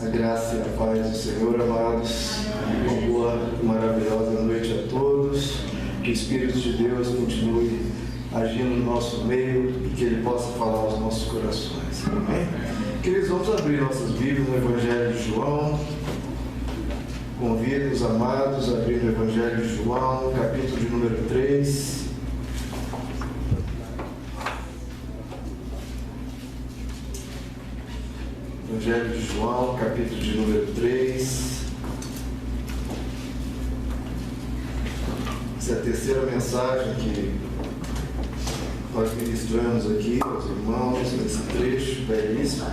A graça e a paz do Senhor, amados. Uma boa e maravilhosa noite a todos. Que o Espírito de Deus continue agindo no nosso meio e que Ele possa falar aos nossos corações. Amém? Queridos, vamos abrir nossas Bíblias no Evangelho de João. Convido os amados a abrir o Evangelho de João, capítulo de número 3. Evangelho de João, capítulo de número 3. Essa é a terceira mensagem que nós ministramos aqui aos irmãos nesse trecho belíssimo.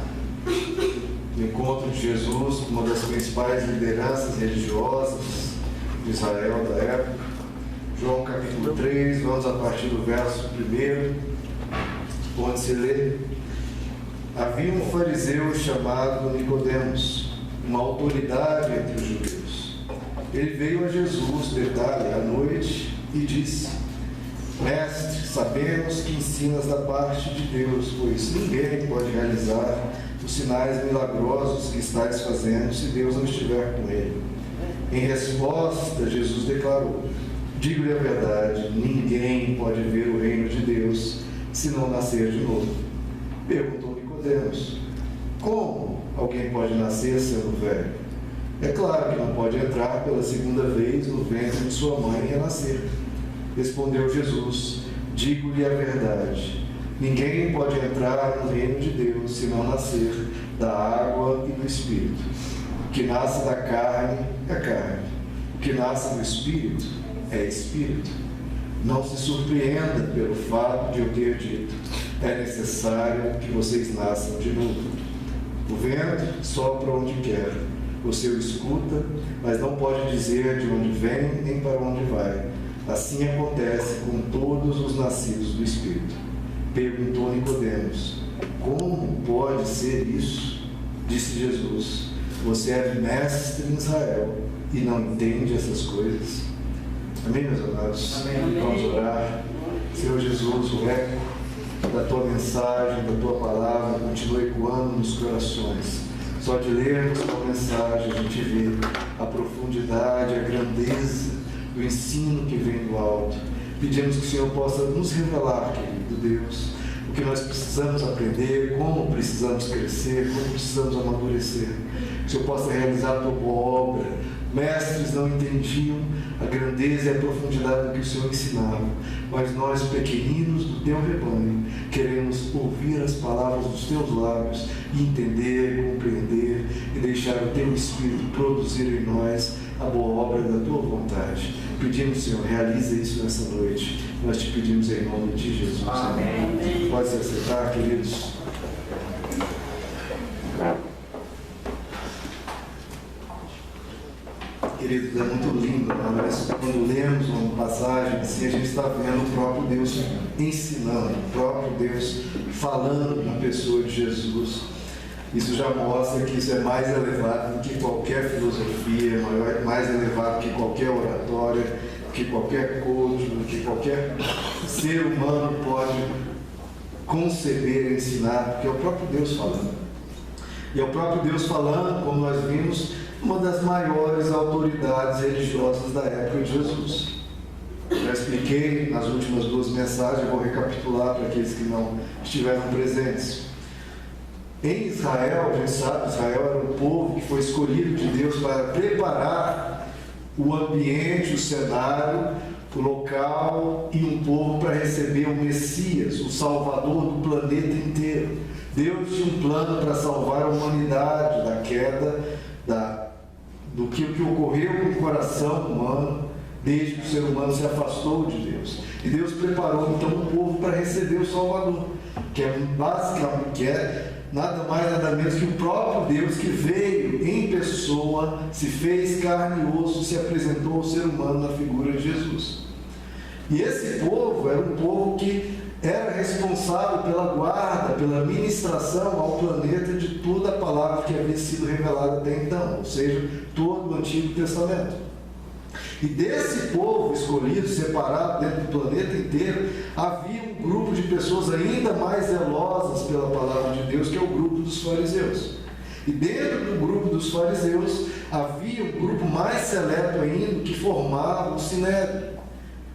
O encontro de Jesus com uma das principais lideranças religiosas de Israel da época. João capítulo 3, vamos a partir do verso 1, onde se lê: havia um fariseu chamado Nicodemos, uma autoridade entre os judeus. Ele veio a Jesus, detalhe, à noite, e disse: Mestre, sabemos que ensinas da parte de Deus, pois ninguém pode realizar os sinais milagrosos que estás fazendo se Deus não estiver com ele. Em resposta, Jesus declarou: digo-lhe a verdade, ninguém pode ver o reino de Deus se não nascer de novo. Perguntou Nicodemos: como alguém pode nascer sendo velho? É claro que não pode entrar pela segunda vez no ventre de sua mãe e renascer. Respondeu Jesus: digo-lhe a verdade, ninguém pode entrar no reino de Deus se não nascer da água e do Espírito. O que nasce da carne é carne, o que nasce do Espírito é Espírito. Não se surpreenda pelo fato de eu ter dito: é necessário que vocês nasçam de novo. O vento sopra onde quer, você o escuta, mas não pode dizer de onde vem nem para onde vai. Assim acontece com todos os nascidos do Espírito. Perguntou Nicodemos: como pode ser isso? Disse Jesus: você é mestre em Israel e não entende essas coisas? Amém, meus amados? Amém. Vamos orar. Senhor Jesus, o eco da tua mensagem, da tua palavra continua ecoando nos corações. Só de lermos tua mensagem a gente vê a profundidade, a grandeza do ensino que vem do alto. Pedimos que o Senhor possa nos revelar, querido Deus, o que nós precisamos aprender, como precisamos crescer, como precisamos amadurecer. Que o Senhor possa realizar a tua boa obra. Mestres não entendiam a grandeza e a profundidade do que o Senhor ensinava, mas nós, pequeninos do teu rebanho, queremos ouvir as palavras dos teus lábios e entender, compreender e deixar o teu Espírito produzir em nós a boa obra da tua vontade. Pedimos, Senhor, realiza isso nessa noite. Nós te pedimos em nome de Jesus. Amém. Pode se aceitar, queridos. Queridos, é muito lindo, mas quando lemos uma passagem assim, a gente está vendo o próprio Deus ensinando, o próprio Deus falando na pessoa de Jesus. Isso já mostra que isso é mais elevado do que qualquer filosofia, mais elevado que qualquer oratória, que qualquer coach, que qualquer ser humano pode conceber e ensinar, porque é o próprio Deus falando. E é o próprio Deus falando, como nós vimos, uma das maiores autoridades religiosas da época de Jesus. Já expliquei nas últimas duas mensagens, vou recapitular para aqueles que não estiveram presentes. Em Israel, a gente sabe, Israel era um povo que foi escolhido de Deus para preparar o ambiente, o cenário, o local e um povo para receber o Messias, o Salvador do planeta inteiro. Deus tinha um plano para salvar a humanidade da queda, do que ocorreu com o coração humano, desde que o ser humano se afastou de Deus. E Deus preparou então um povo para receber o Salvador, que é basicamente nada mais nada menos que o próprio Deus que veio em pessoa, se fez carne e osso, se apresentou ao ser humano na figura de Jesus. E esse povo era um povo que era responsável pela guarda, pela ministração ao planeta de toda a palavra que havia sido revelada até então, ou seja, todo o Antigo Testamento. E desse povo escolhido, separado dentro do planeta inteiro, havia um grupo de pessoas ainda mais zelosas pela palavra de Deus, que é o grupo dos fariseus. E dentro do grupo dos fariseus, havia um grupo mais seleto ainda, que formava o Sinédrio.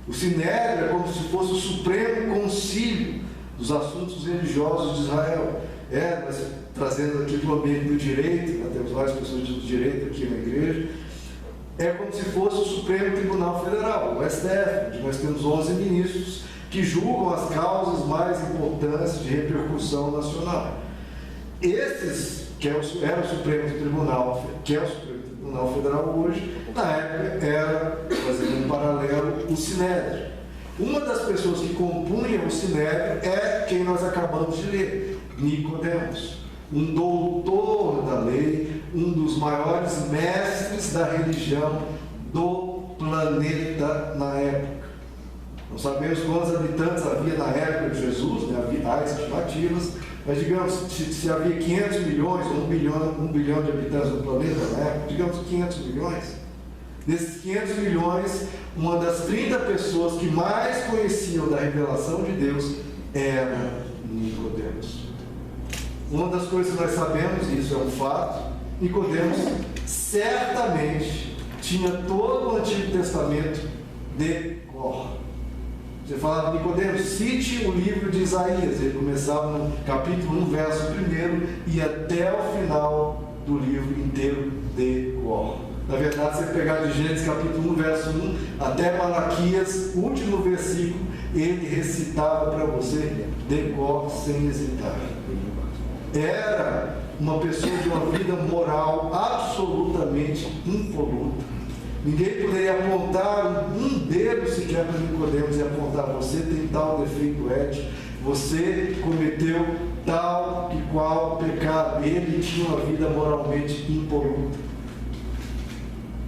O Sinédrio é como se fosse o supremo concílio dos assuntos religiosos de Israel. Mas trazendo aqui para o ambiente do direito, temos várias pessoas do direito aqui na igreja, é como se fosse o Supremo Tribunal Federal, o STF, onde nós temos 11 ministros que julgam as causas mais importantes de repercussão nacional. Esses, era o Supremo Tribunal, que é o Supremo Tribunal Federal hoje, na época era, fazendo um paralelo, o Sinédrio. Uma das pessoas que compunham o Sinédrio é quem nós acabamos de ler, Nicodemos, um doutor da lei, um dos maiores mestres da religião do planeta na época. Não sabemos quantos habitantes havia na época de Jesus, há estimativas, mas digamos, se havia 500 milhões ou 1 bilhão de habitantes no planeta na época, digamos 500 milhões. Desses 500 milhões, uma das 30 pessoas que mais conheciam da revelação de Deus era Nicodemos. Uma das coisas que nós sabemos, e isso é um fato, Nicodemos certamente tinha todo o Antigo Testamento de cor. Você falava, Nicodemos, cite o livro de Isaías. Ele começava no capítulo 1, verso 1 e até o final do livro inteiro de cor. Na verdade, se você pegar de Gênesis capítulo 1, verso 1 até Malaquias, último versículo, ele recitava para você de cor sem hesitar. Era uma pessoa de uma vida moral absolutamente impoluta. Ninguém poderia apontar um dedo sequer para Nicodemos e apontar: você tem tal defeito ético, você cometeu tal e qual pecado. Ele tinha uma vida moralmente impoluta.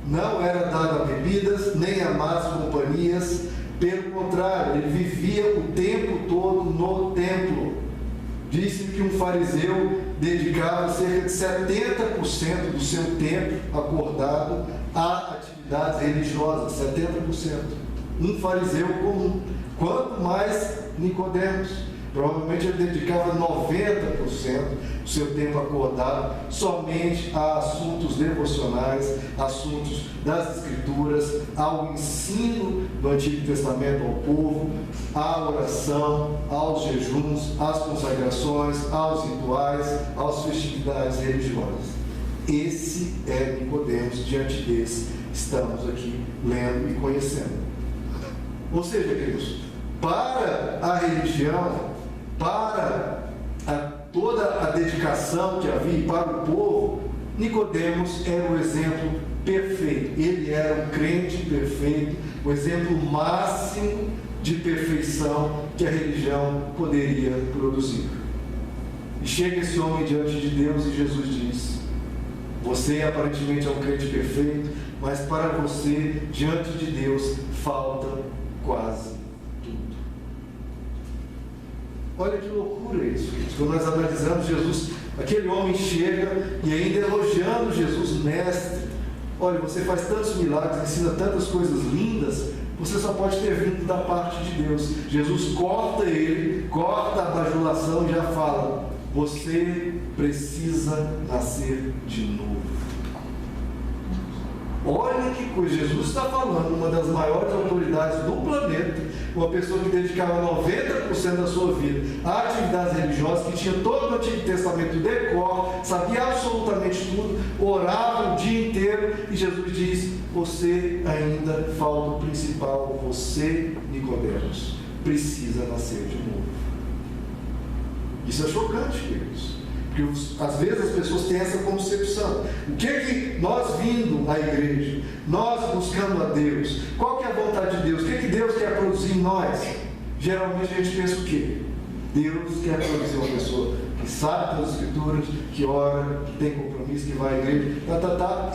Não era dado a bebidas, nem a más companhias. Pelo contrário, ele vivia o tempo todo no templo. Disse que um fariseu dedicava cerca de 70% do seu tempo acordado a atividades religiosas, 70%. Um fariseu comum. Quanto mais Nicodemos. Provavelmente ele dedicava 90% do seu tempo acordado somente a assuntos devocionais, assuntos das Escrituras, ao ensino do Antigo Testamento ao povo, à oração, aos jejuns, às consagrações, aos rituais, às festividades religiosas. Esse é Nicodemos, diante desse estamos aqui lendo e conhecendo. Ou seja, queridos, para a religião, para toda a dedicação que havia para o povo, Nicodemos era o exemplo perfeito. Ele era um crente perfeito, o exemplo máximo de perfeição que a religião poderia produzir. E chega esse homem diante de Deus e Jesus diz: você aparentemente é um crente perfeito, mas para você, diante de Deus, falta quase. Olha que loucura isso. Quando nós analisamos Jesus, aquele homem chega e ainda elogiando Jesus, mestre. Olha, você faz tantos milagres, ensina tantas coisas lindas, você só pode ter vindo da parte de Deus. Jesus corta ele, corta a bajulação e já fala: você precisa nascer de novo. Olha que coisa, Jesus está falando, uma das maiores autoridades do planeta, uma pessoa que dedicava 90% da sua vida a atividades religiosas, que tinha todo o Antigo Testamento de cor, sabia absolutamente tudo, orava o dia inteiro, e Jesus diz: você ainda falta o principal, você, Nicodemos, precisa nascer de novo. Isso é chocante, queridos. Porque às vezes as pessoas têm essa concepção. O que é que nós vindo à igreja, nós buscando a Deus, qual que é a vontade de Deus? O que é que Deus quer produzir em nós? Geralmente a gente pensa o quê? Deus quer produzir uma pessoa que sabe das Escrituras, que ora, que tem compromisso, que vai à igreja,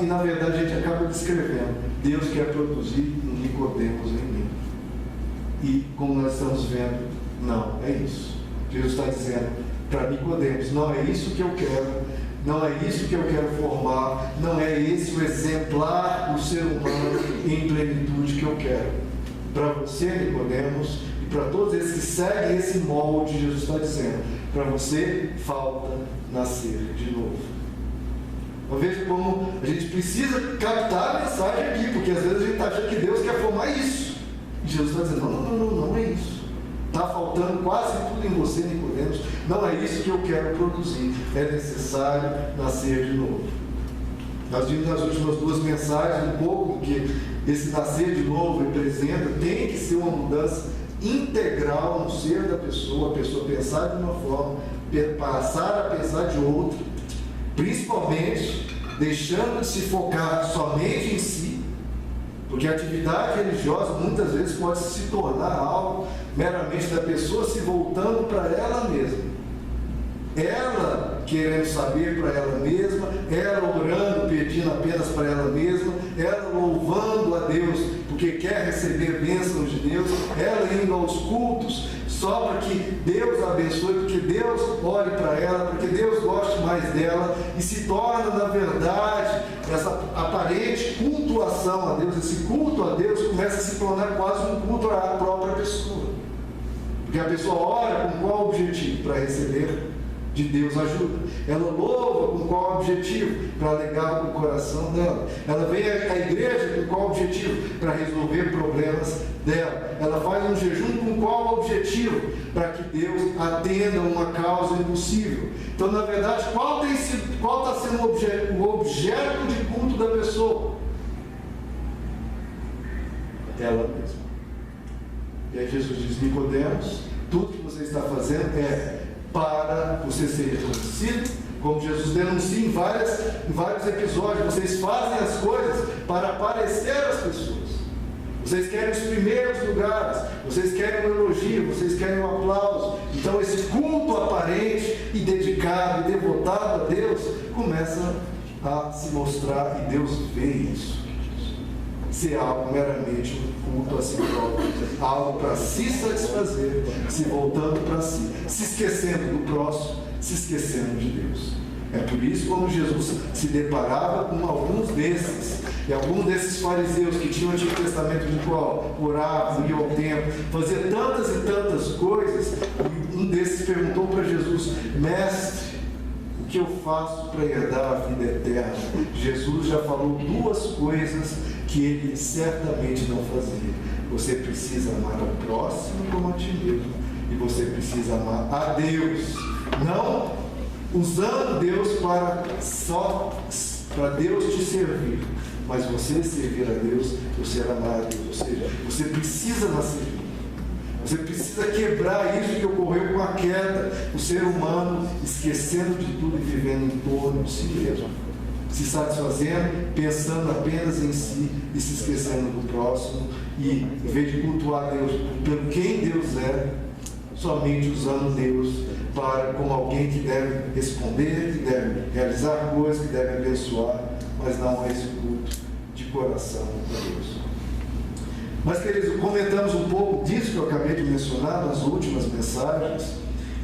e na verdade a gente acaba descrevendo: Deus quer produzir um Nicodemos em mim. E como nós estamos vendo, não é isso. Jesus está dizendo para Nicodemos: não é isso que eu quero, não é isso que eu quero formar, não é esse o exemplar do ser humano em plenitude que eu quero. Para você, Nicodemos, e para todos esses que seguem esse molde, Jesus está dizendo: para você falta nascer de novo. Então veja como a gente precisa captar a mensagem aqui, porque às vezes a gente está achando que Deus quer formar isso. E Jesus está dizendo, não é isso. Está faltando quase tudo em você, Nicodemos. Não é isso que eu quero produzir. É necessário nascer de novo. Nós vimos nas últimas duas mensagens um pouco do que esse nascer de novo representa. Tem que ser uma mudança integral no ser da pessoa, a pessoa pensar de uma forma, passar a pensar de outra, principalmente deixando de se focar somente em si, porque a atividade religiosa muitas vezes pode se tornar algo meramente da pessoa se voltando para ela mesma. Ela querendo saber para ela mesma, ela orando, pedindo apenas para ela mesma, ela louvando a Deus porque quer receber bênçãos de Deus, ela indo aos cultos só para que Deus a abençoe, porque Deus olhe para ela, porque Deus goste mais dela, e se torna, na verdade, essa aparente cultuação a Deus, esse culto a Deus começa a se tornar quase um culto à própria pessoa. Porque a pessoa ora com qual objetivo? Para receber de Deus ajuda. Ela louva com qual objetivo? Para alegar o coração dela. Ela vem à igreja com qual objetivo? Para resolver problemas dela. Ela faz um jejum com qual objetivo? Para que Deus atenda uma causa impossível. Então, na verdade, qual está sendo o objeto de culto da pessoa? Ela mesma. E aí Jesus diz, Nicodemos, tudo que você está fazendo é para você ser reconhecido, como Jesus denuncia em vários episódios. Vocês fazem as coisas para aparecer às pessoas. Vocês querem os primeiros lugares, vocês querem um elogio, vocês querem um aplauso. Então esse culto aparente e dedicado e devotado a Deus começa a se mostrar, e Deus vê isso. Ser algo meramente um culto a si próprio, algo para se satisfazer, se voltando para si, se esquecendo do próximo, se esquecendo de Deus. É por isso, quando Jesus se deparava com alguns desses, e alguns desses fariseus que tinham o Antigo Testamento de qual oravam, iam ao templo, faziam tantas e tantas coisas, um desses perguntou para Jesus, mestre, o que eu faço para herdar a vida eterna? Jesus já falou duas coisas que ele certamente não fazia. Você precisa amar ao próximo como a ti mesmo, e você precisa amar a Deus, não usando Deus para Deus te servir, mas você servir a Deus, você amar a Deus. Ou seja, você precisa nascer de novo. Você precisa quebrar isso que ocorreu com a queda, o ser humano esquecendo de tudo e vivendo em torno de si mesmo, se satisfazendo, pensando apenas em si e se esquecendo do próximo, e em vez de cultuar Deus pelo quem Deus é, somente usando Deus para como alguém que deve responder, que deve realizar coisas, que deve abençoar, mas não é esse culto de coração a Deus. Mas, queridos, comentamos um pouco disso que eu acabei de mencionar nas últimas mensagens.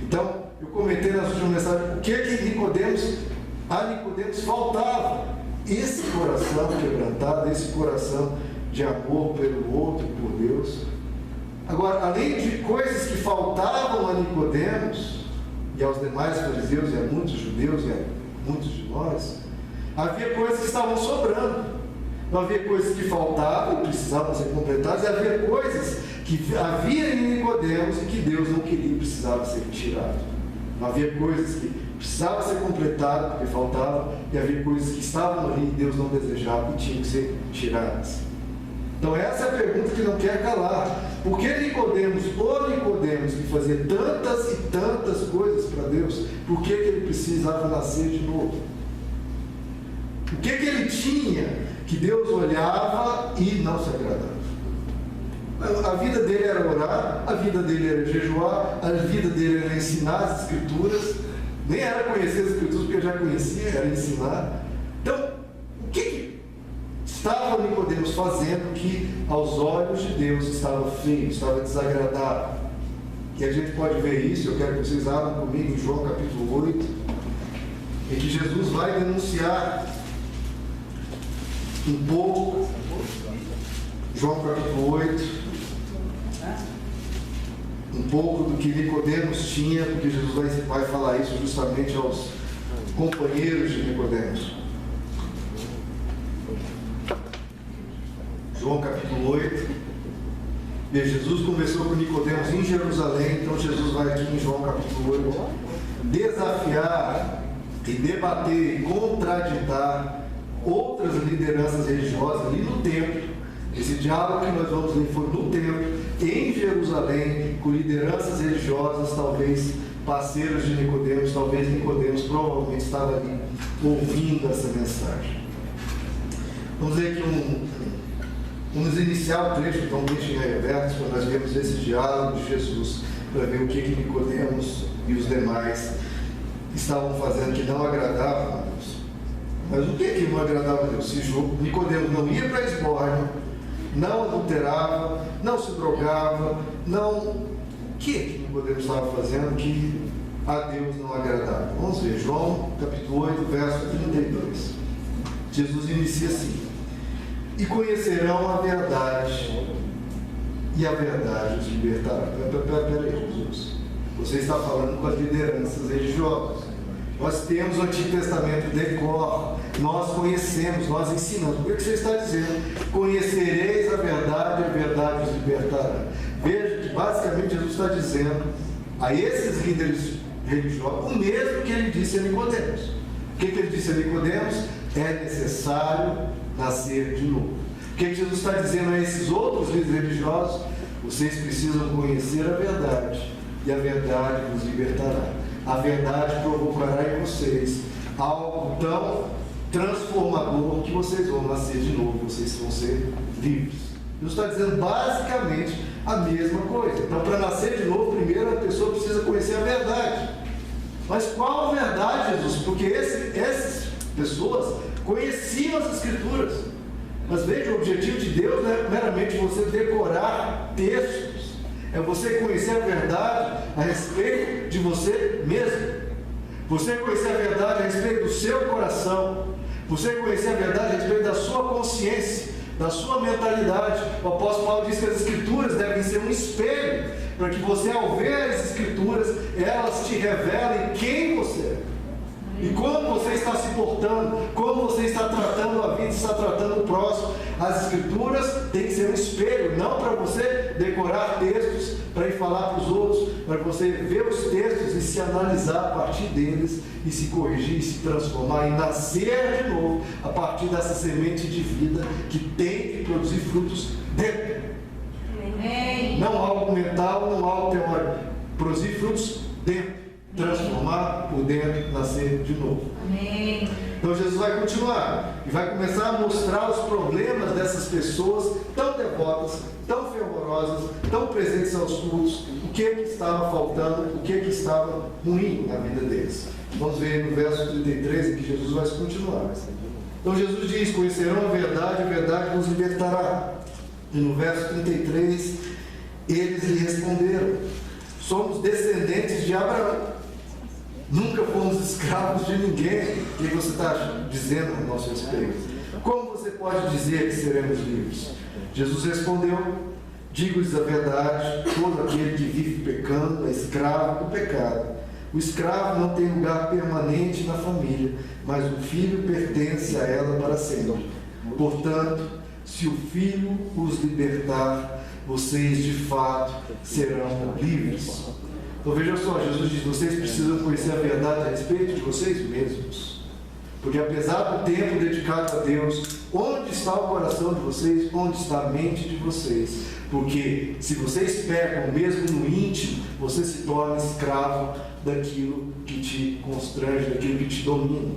Então, eu comentei nas últimas mensagens o que a Nicodemos faltava. Esse coração quebrantado, esse coração de amor pelo outro, por Deus. Agora, além de coisas que faltavam a Nicodemos e aos demais fariseus e a muitos judeus e a muitos de nós, havia coisas que estavam sobrando. Não havia coisas que faltavam e precisavam ser completadas, e havia coisas que havia em Nicodemos e que Deus não queria e precisava ser tirado. Não havia coisas que precisavam ser completadas porque faltavam, e havia coisas que estavam ali e Deus não desejava e tinham que ser tiradas. Então essa é a pergunta que não quer calar. Por que Nicodemos, que fazia tantas e tantas coisas para Deus, por que ele precisava nascer de novo? O que ele tinha que Deus olhava e não se agradava? A vida dele era orar, a vida dele era jejuar, a vida dele era ensinar as Escrituras. Nem era conhecer as Escrituras, porque já conhecia, era ensinar. Então, o que estava Nicodemos fazendo que aos olhos de Deus estava feio, estava desagradável? E a gente pode ver isso, eu quero que vocês abram comigo em João capítulo 8, em que Jesus vai denunciar um pouco, João capítulo 8, um pouco do que Nicodemos tinha, porque Jesus vai falar isso justamente aos companheiros de Nicodemos. João capítulo 8. E Jesus conversou com Nicodemos em Jerusalém. Então Jesus vai aqui em João capítulo 8 desafiar e debater e contraditar outras lideranças religiosas ali no templo. Esse diálogo que nós vamos ler foi no templo, em Jerusalém, com lideranças religiosas, talvez parceiros de Nicodemos, talvez Nicodemos provavelmente estava ali ouvindo essa mensagem. Vamos ler aqui vamos iniciar o trecho, então deixem aí abertos para nós vermos esse diálogo de Jesus, para ver o que Nicodemos e os demais estavam fazendo que não agradava a Deus. Mas o que não agradava a Deus? Se Nicodemos não ia para a esbórnia, não adulterava, não se drogava, o que Nicodemos estava fazendo que a Deus não agradava? Vamos ver, João capítulo 8, verso 32. Jesus inicia assim: e conhecerão a verdade, e a verdade os libertará. Peraí, Jesus, você está falando com as lideranças religiosas. Nós temos o Antigo Testamento de cor, nós conhecemos, nós ensinamos. Por que você está dizendo? Conhecereis a verdade os libertará. Veja que basicamente Jesus está dizendo a esses líderes religiosos o mesmo que ele disse a Nicodemos. O que ele disse a Nicodemos? É necessário nascer de novo. O que Jesus está dizendo a esses outros líderes religiosos? Vocês precisam conhecer a verdade, e a verdade vos libertará. A verdade provocará em vocês algo tão transformador que vocês vão nascer de novo, vocês vão ser livres. Jesus está dizendo basicamente a mesma coisa. Então, para nascer de novo, primeiro a pessoa precisa conhecer a verdade. Mas qual a verdade, Jesus? Porque essas pessoas conheciam as Escrituras. Mas veja, o objetivo de Deus não é meramente você decorar textos. É você conhecer a verdade a respeito de você mesmo. Você conhecer a verdade a respeito do seu coração. Você conhecer a verdade a respeito da sua consciência, da sua mentalidade. O apóstolo Paulo diz que as Escrituras devem ser um espelho, para que você, ao ver as Escrituras, elas te revelem quem você é. E como você está se portando, como você está tratando a vida, está tratando o próximo. As Escrituras têm que ser um espelho, não para você decorar textos, para ir falar para os outros, para você ver os textos e se analisar a partir deles, e se corrigir, e se transformar, e nascer de novo, a partir dessa semente de vida que tem que produzir frutos dentro. Amém. Não algo mental, não algo teórico. Produzir frutos dentro. Transformar por dentro, nascer de novo. Amém. Então Jesus vai continuar e vai começar a mostrar os problemas dessas pessoas tão devotas, tão fervorosas, tão presentes aos cultos, o que estava faltando, o que estava ruim na vida deles. Vamos ver no verso 33 em que Jesus vai continuar. Então Jesus diz: conhecerão a verdade vos libertará. E no verso 33 eles lhe responderam: somos descendentes de Abraão. Nunca fomos escravos de ninguém. O que você está dizendo a nosso respeito? Como você pode dizer que seremos livres? Jesus respondeu: digo-lhes a verdade, todo aquele que vive pecando é escravo do pecado. O escravo não tem lugar permanente na família, mas o filho pertence a ela para sempre. Portanto, se o filho os libertar, vocês de fato serão livres. Então veja só, Jesus diz: vocês precisam conhecer a verdade a respeito de vocês mesmos. Porque apesar do tempo dedicado a Deus, onde está o coração de vocês? Onde está a mente de vocês? Porque se vocês pecam mesmo no íntimo, você se torna escravo daquilo que te constrange, daquilo que te domina.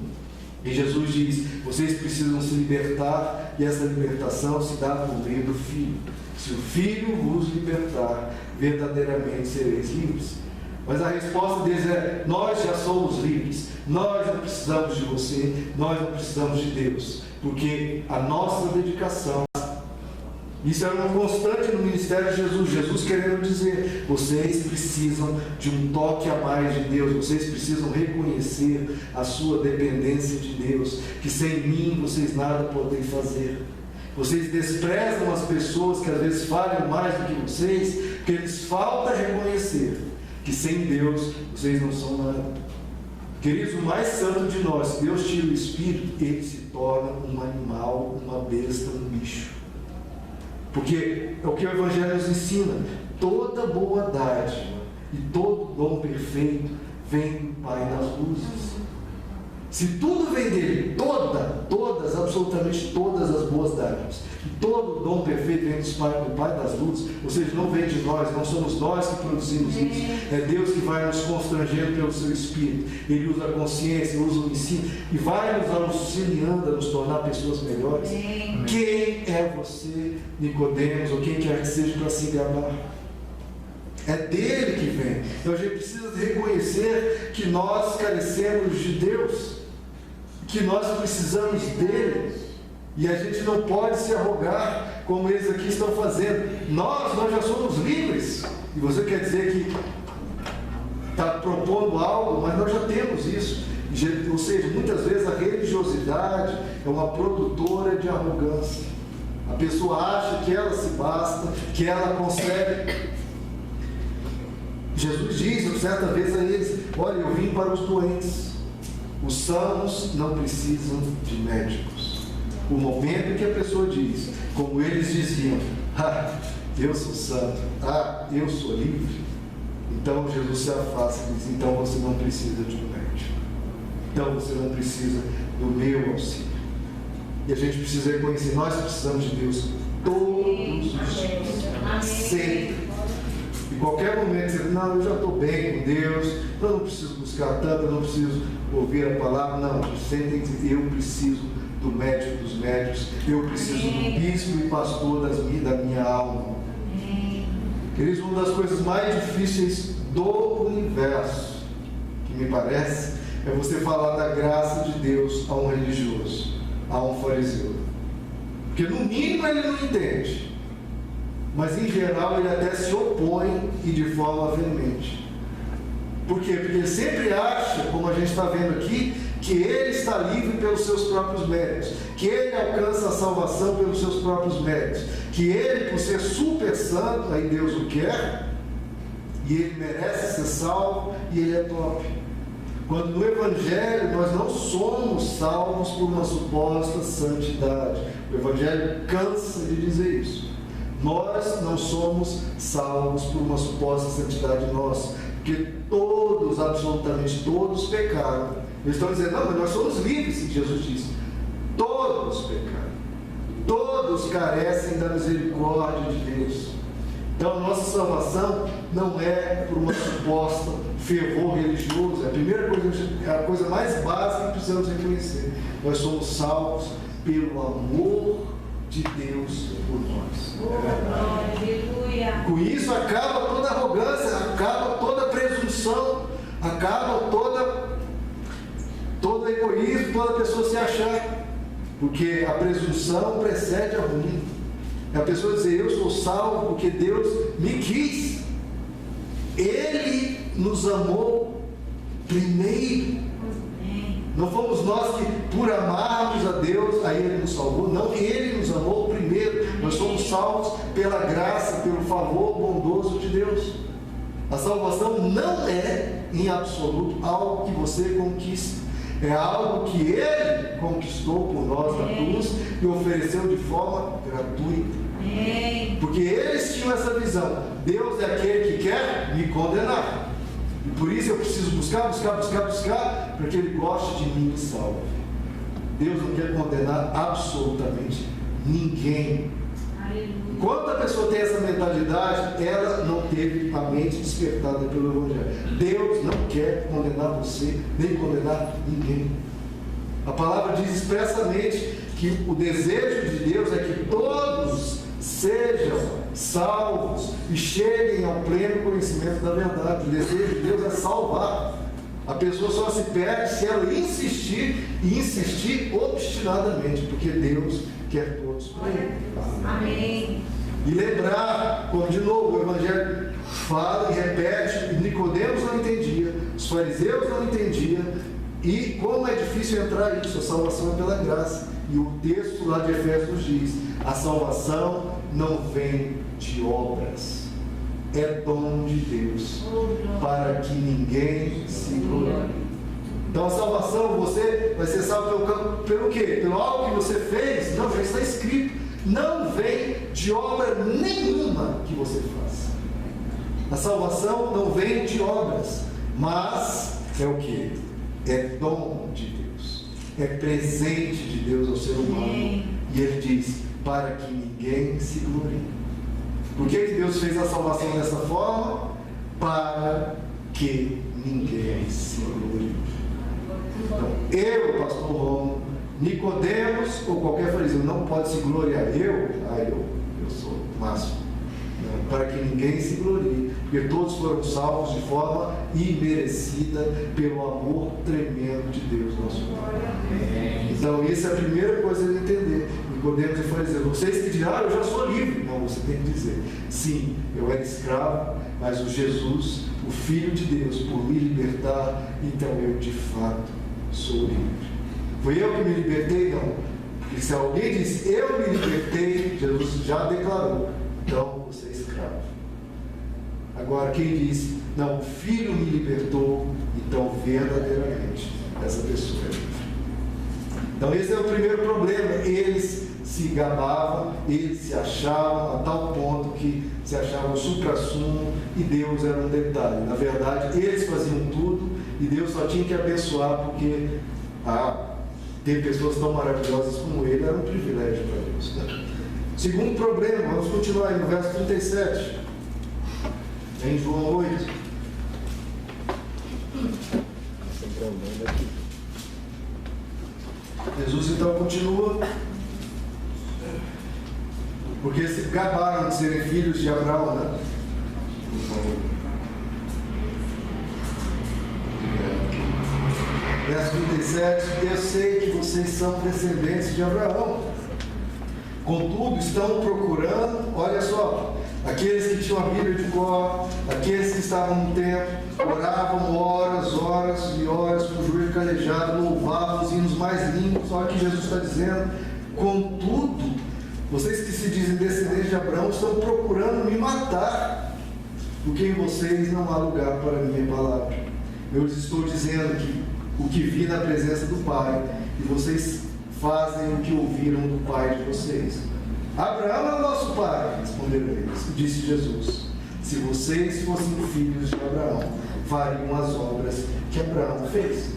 E Jesus diz: vocês precisam se libertar, e essa libertação se dá por meio do Filho. Se o Filho vos libertar, verdadeiramente sereis livres. Mas a resposta deles é: nós já somos livres, nós não precisamos de você, nós não precisamos de Deus, porque a nossa dedicação, isso era uma constante no ministério de Jesus. Jesus querendo dizer: vocês precisam de um toque a mais de Deus, vocês precisam reconhecer a sua dependência de Deus, que sem mim vocês nada podem fazer. Vocês desprezam as pessoas que às vezes falham mais do que vocês, porque lhes falta reconhecer que sem Deus vocês não são nada. Queridos, o mais santo de nós, se Deus tira o espírito, ele se torna um animal, uma besta, um bicho. Porque é o que o Evangelho nos ensina: toda boa dádiva e todo dom perfeito vem do Pai das luzes. Se tudo vem dele, absolutamente todas as boas dádivas, e todo dom perfeito vem do Pai das luzes, ou seja, não vem de nós, não somos nós que produzimos isso, é Deus que vai nos constrangendo pelo seu Espírito. Ele usa a consciência, usa o ensino e vai nos auxiliando a nos tornar pessoas melhores. Quem é você, Nicodemos, ou quem quer que seja, para se gabar? É dele que vem. Então a gente precisa reconhecer que nós carecemos de Deus, que nós precisamos dele, e a gente não pode se arrogar como eles aqui estão fazendo. Nós já somos livres. E você quer dizer que está propondo algo, mas nós já temos isso. Ou seja, muitas vezes a religiosidade é uma produtora de arrogância. A pessoa acha que ela se basta, que ela consegue. Jesus diz certa vez a eles: olha, eu vim para os doentes, os sãos não precisam de médicos. O momento em que a pessoa diz, como eles diziam: eu sou santo, eu sou livre, então Jesus se afasta e diz: então você não precisa de um médico, então você não precisa do meu auxílio. E a gente precisa reconhecer: nós precisamos de Deus todos os dias, sempre. Em qualquer momento você diz: não, eu já estou bem com Deus, eu não preciso buscar tanto, eu não preciso ouvir a palavra. Não, você sempre tem que dizer: eu preciso do médico dos médicos, eu preciso do bispo e pastor da minha alma. Queridos, uma das coisas mais difíceis do universo, que me parece, é você falar da graça de Deus a um religioso, a um fariseu. Porque no mínimo ele não entende, mas em geral ele até se opõe, e de forma veemente. Por quê? Porque ele sempre acha, como a gente está vendo aqui, que ele está livre pelos seus próprios méritos, que ele alcança a salvação pelos seus próprios méritos, que ele, por ser super santo, aí Deus o quer, e ele merece ser salvo, e ele é top. Quando no Evangelho nós não somos salvos por uma suposta santidade. O Evangelho cansa de dizer isso. Nós não somos salvos por uma suposta santidade nossa, porque todos, absolutamente todos, pecaram. Eles estão dizendo: não, mas nós somos livres, Jesus disse. Todos pecaram. Todos carecem da misericórdia de Deus. Então a nossa salvação não é por uma suposta fervor religioso. A primeira coisa, a coisa mais básica que precisamos reconhecer: nós somos salvos pelo amor de Deus por nós. Com isso acaba toda arrogância, acaba toda presunção, acaba todo egoísmo, toda pessoa se achar, porque a presunção precede a ruína. É a pessoa dizer: eu sou salvo porque Deus me quis, Ele nos amou primeiro. Não fomos nós que, por amarmos a Deus, aí Ele nos salvou. Não, Ele nos amou primeiro. Nós somos salvos pela graça, pelo favor bondoso de Deus. A salvação não é, em absoluto, algo que você conquista. É algo que Ele conquistou por nós na cruz e ofereceu de forma gratuita. Porque eles tinham essa visão: Deus é aquele que quer me condenar, e por isso eu preciso buscar, para que Ele goste de mim e me salve. Deus não quer condenar absolutamente ninguém. Quando a pessoa tem essa mentalidade, ela não teve a mente despertada pelo Evangelho. Deus não quer condenar você, nem condenar ninguém. A palavra diz expressamente que o desejo de Deus é que todos sejam salvos e cheguem ao pleno conhecimento da verdade. O desejo de Deus é salvar. A pessoa só se perde se ela insistir, e insistir obstinadamente, porque Deus quer todos para Ele. Amém. E lembrar, como de novo o Evangelho fala e repete: Nicodemos não entendia, os fariseus não entendiam, e como é difícil entrar nisso. A salvação é pela graça. E o texto lá de Efésios diz: a salvação não vem de obras, é dom de Deus, para que ninguém se glorie. Então a salvação, você vai ser salvo pelo quê? Pelo algo que você fez? Não, já está escrito. Não vem de obra nenhuma que você faça. A salvação não vem de obras, mas é o quê? É dom de Deus. É presente de Deus ao ser humano. E ele diz, para que ninguém se glorie. Por que Deus fez a salvação dessa forma? Para que ninguém se glorie. Então, eu, pastor Romo, Nicodemos ou qualquer fariseu não pode se gloriar. Eu sou o máximo. Não, para que ninguém se glorie, porque todos foram salvos de forma imerecida pelo amor tremendo de Deus, nosso Pai. Então, essa é a primeira coisa de entender. Nicodemos e fariseus, vocês que dirão, eu já sou livre. Não, você tem que dizer, sim, eu era escravo, mas o Jesus, o Filho de Deus, por me libertar, então eu de fato sou livre. Foi eu que me libertei? Não. Porque se alguém diz, eu me libertei, Jesus já declarou, então você é escravo. Agora, quem diz, não, o Filho me libertou, então verdadeiramente essa pessoa é livre. Então esse é o primeiro problema. Eles se gabavam, eles se achavam a tal ponto que se achavam o supra-sumo e Deus era um detalhe. Na verdade, eles faziam tudo e Deus só tinha que abençoar porque ter pessoas tão maravilhosas como ele era um privilégio para Deus. Né? Segundo problema, vamos continuar aí no verso 37, em João 8. Jesus então continua, porque se gabaram de serem filhos de Abraão, né? Verso 37, eu sei que vocês são descendentes de Abraão, contudo estão procurando, olha só, aqueles que tinham a Bíblia de cor, aqueles que estavam no templo, oravam horas e horas, com o joelho calejado, louvavam os hinos mais lindos. Olha o que Jesus está dizendo, contudo, vocês que se dizem descendentes de Abraão, estão procurando me matar, porque em vocês não há lugar para a minha palavra. Eu lhes estou dizendo que o que vi na presença do Pai, e vocês fazem o que ouviram do Pai de vocês. Abraão é o nosso pai, responderam eles. Disse Jesus, se vocês fossem filhos de Abraão, fariam as obras que Abraão fez.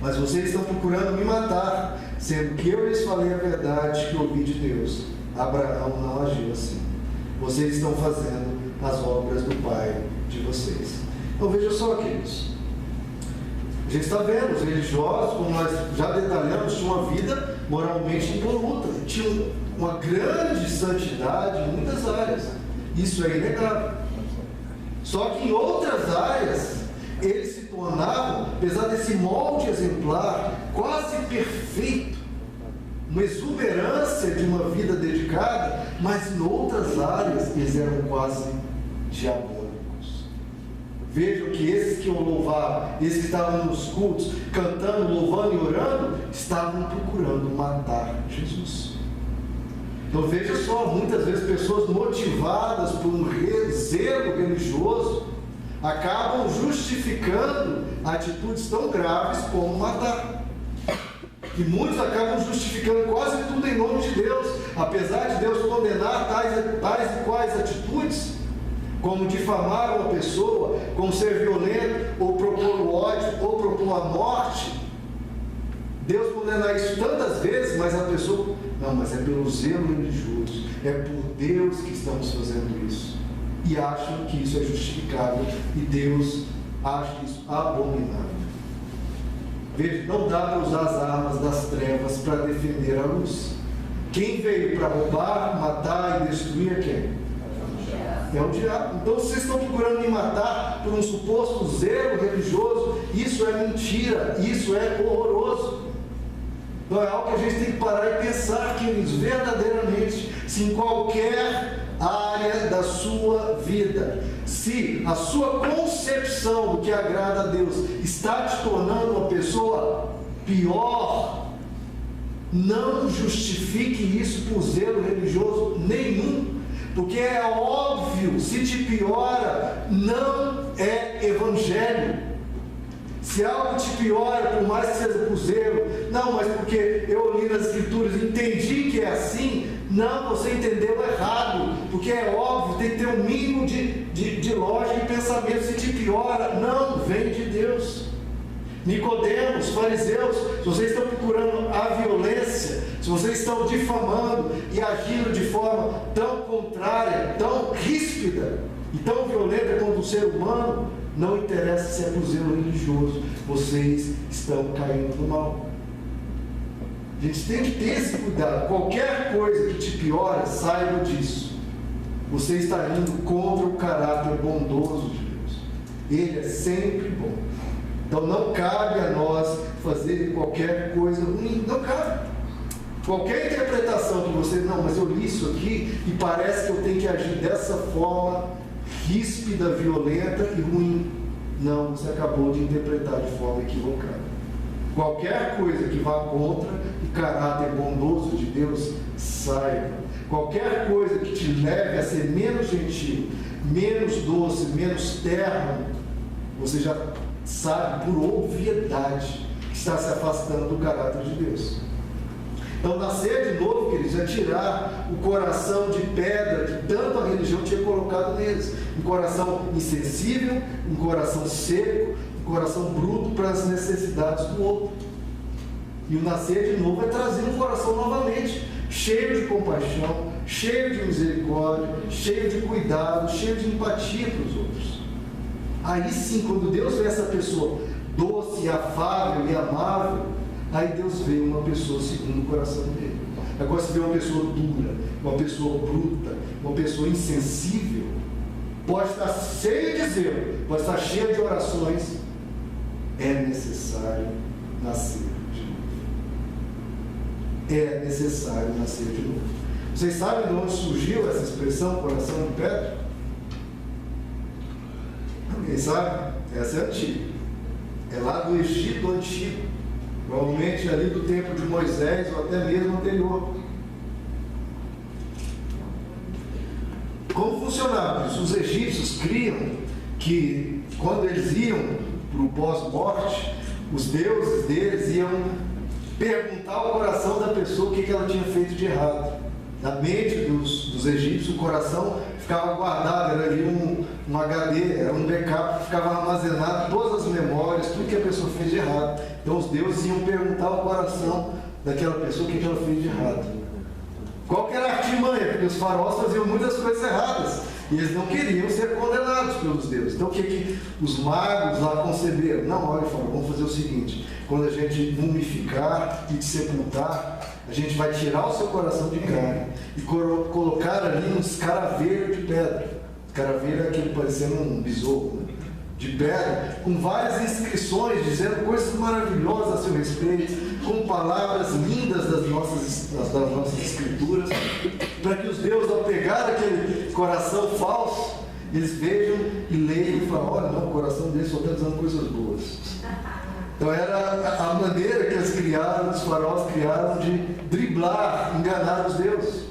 Mas vocês estão procurando me matar, sendo que eu lhes falei a verdade que ouvi de Deus. Abraão não agiu assim. Vocês estão fazendo as obras do pai de vocês. Então veja só, queridos. A gente está vendo, os religiosos, como nós já detalhamos, tinham uma vida moralmente impoluta, tinham uma grande santidade em muitas áreas. Isso é inegável. Só que em outras áreas, eles se tornavam, apesar desse molde exemplar, quase perfeito, uma exuberância de uma vida dedicada, mas em outras áreas eles eram quase diabólicos. Vejam que esses que iam louvar, esses que estavam nos cultos, cantando, louvando e orando, estavam procurando matar Jesus. Então veja só, muitas vezes pessoas motivadas por um zelo religioso acabam justificando atitudes tão graves como matar. E muitos acabam justificando quase tudo em nome de Deus, apesar de Deus condenar tais e quais atitudes, como difamar uma pessoa, como ser violento, ou propor o ódio, ou propor a morte. Deus condena isso tantas vezes, mas a pessoa, não, mas é pelo zelo religioso, é por Deus que estamos fazendo isso. E acham que isso é justificável, e Deus acha isso abominável. Veja, não dá para usar as armas das trevas para defender a luz. Quem veio para roubar, matar e destruir é quem? É o diabo. Então vocês estão procurando me matar por um suposto zelo religioso. Isso é mentira, isso é horroroso. Então é algo que a gente tem que parar e pensar, queridos, verdadeiramente, se em qualquer área da sua vida, se a sua concepção do que agrada a Deus está te tornando uma pessoa pior, não justifique isso por zelo religioso nenhum, porque é óbvio, se te piora, não é evangelho. Se algo te piora, por mais que seja por zelo, não, mas porque eu li nas Escrituras e entendi que é assim, não, você entendeu errado, porque é óbvio, tem que ter um mínimo de lógica e pensamento. Se te piora, não, vem de Deus. Nicodemos, fariseus, se vocês estão procurando a violência, se vocês estão difamando e agindo de forma tão contrária, tão ríspida e tão violenta contra o ser humano, não interessa se é por zelo religioso, vocês estão caindo no mal. A gente tem que ter esse cuidado. Qualquer coisa que te piora, saiba disso. Você está indo contra o caráter bondoso de Deus. Ele é sempre bom. Então não cabe a nós fazer qualquer coisa ruim. Não cabe. Qualquer interpretação que você, não, mas eu li isso aqui e parece que eu tenho que agir dessa forma ríspida, violenta e ruim. Não, você acabou de interpretar de forma equivocada. Qualquer coisa que vá contra o caráter bondoso de Deus, saiba. Qualquer coisa que te leve a ser menos gentil, menos doce, menos terno, você já sabe por obviedade que está se afastando do caráter de Deus. Então, nascer de novo, queridos, é tirar o coração de pedra que tanto a religião tinha colocado neles. Um coração insensível, um coração seco, um coração bruto para as necessidades do outro. E o nascer de novo é trazer um coração novamente, cheio de compaixão, cheio de misericórdia, cheio de cuidado, cheio de empatia para os outros. Aí sim, quando Deus vê essa pessoa doce, afável e amável, aí Deus vê uma pessoa segundo o coração dele. Agora, se vê uma pessoa dura, uma pessoa bruta, uma pessoa insensível, pode estar cheia de zelo, pode estar cheia de orações, é necessário nascer de novo. É necessário nascer de novo. Vocês sabem de onde surgiu essa expressão, coração de pedra? Alguém sabe? Essa é antiga. É lá do Egito antigo. Provavelmente ali do tempo de Moisés ou até mesmo anterior. Como funcionava isso? Os egípcios criam que quando eles iam para o pós-morte, os deuses deles iam perguntar ao coração da pessoa o que ela tinha feito de errado. Na mente dos egípcios, o coração ficava guardado, era ali um HD, era um backup que ficava armazenado todas as memórias, tudo que a pessoa fez de errado. Então os deuses iam perguntar ao coração daquela pessoa o que ela fez de errado. Qual que era a artimanha? Porque os faraós faziam muitas coisas erradas e eles não queriam ser condenados pelos deuses. Então o que os magos lá conceberam? Não, olha, faraó, vamos fazer o seguinte: quando a gente mumificar e te sepultar, a gente vai tirar o seu coração de carne e colocar ali um escaravelho de pedra. Escaravelho é aquele parecendo um besouro, né? De pedra, com várias inscrições dizendo coisas maravilhosas a seu respeito, com palavras lindas das nossas escrituras, para que os deuses, ao pegar aquele coração falso, eles vejam e leiam e falam: olha, não, o coração dele só está dizendo coisas boas. Então era a maneira que eles criaram, os faraós criaram de driblar, enganar os deuses.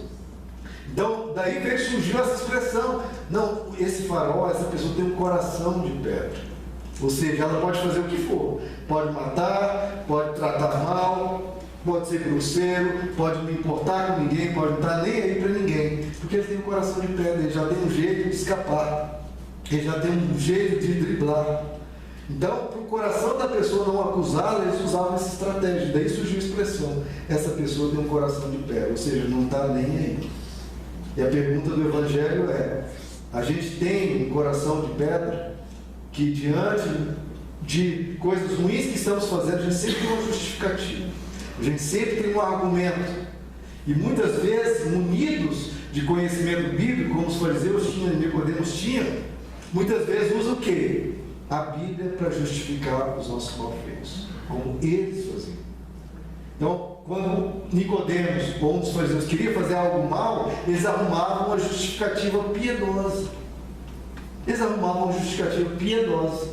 Então, daí veio surgiu essa expressão: não, esse faraó, essa pessoa tem um coração de pedra. Ou seja, ela pode fazer o que for. Pode matar, pode tratar mal, pode ser grosseiro, pode não importar com ninguém, pode não estar nem aí para ninguém. Porque ele tem um coração de pedra, ele já tem um jeito de escapar, ele já tem um jeito de driblar. Então, para o coração da pessoa não acusá-la, eles usavam essa estratégia. Daí surgiu a expressão: essa pessoa tem um coração de pedra, ou seja, não está nem aí. E a pergunta do Evangelho é: a gente tem um coração de pedra que, diante de coisas ruins que estamos fazendo, a gente sempre tem uma justificativa, a gente sempre tem um argumento. E muitas vezes, munidos de conhecimento bíblico, como os fariseus tinham e Nicodemos tinham, muitas vezes usa o quê? A Bíblia para justificar os nossos malfeitos, como eles faziam. Então, quando Nicodemos ou um dos fariseus queria fazer algo mal, eles arrumavam uma justificativa piedosa. Eles arrumavam uma justificativa piedosa